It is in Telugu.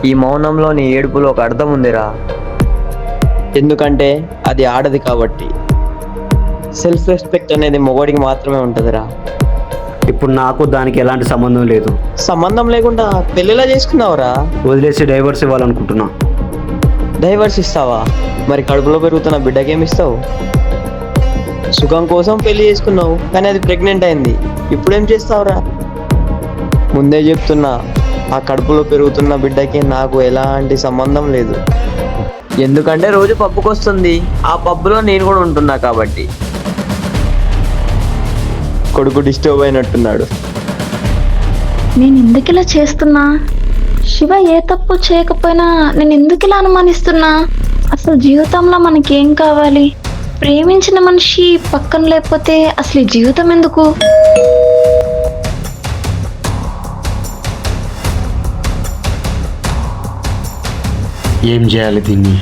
ఈ మౌనంలో నీ ఏడుపులో ఒక అర్థం ఉందిరా. ఎందుకంటే అది ఆడది కాబట్టి. సెల్ఫ్ రెస్పెక్ట్ అనేది మొగోడికి మాత్రమే ఉంటుందిరా. ఇప్పుడు నాకు దానికి ఎలాంటి సంబంధం లేదు. సంబంధం లేకుండా పెళ్ళిలా చేసుకున్నావురా. వదిలేసి డైవర్స్ ఇవ్వాలనుకుంటున్నా. డైవర్స్ ఇస్తావా? మరి కడుపులో పెరుగుతున్న బిడ్డకేమిస్తావు? సుఖం కోసం పెళ్లి చేసుకున్నావు, కానీ అది ప్రెగ్నెంట్ అయింది. ఇప్పుడేం చేస్తావురా? ముందే చెప్తున్నా, ఆ కడుపులో పెరుగుతున్న బిడ్డకి నాకు ఎలాంటి సంబంధం లేదు. ఎందుకంటే రోజు పబ్బుకి వస్తుంది, ఆ పబ్బులో నేను కూడా ఉంటున్నా కాబట్టి. కొడుకు డిస్టర్బ్ అయినట్టున్నాడు. నేను ఎందుకు ఇలా చేస్తున్నా? శివ ఏ తప్పు చేయకపోయినా నేను ఎందుకు ఇలా అనుమానిస్తున్నా? అసలు జీవితంలో మనకేం కావాలి? ప్రేమించిన మనిషి పక్కన లేకపోతే అసలు ఈ జీవితం ఎందుకు? ఏం చేయాలి దీన్ని?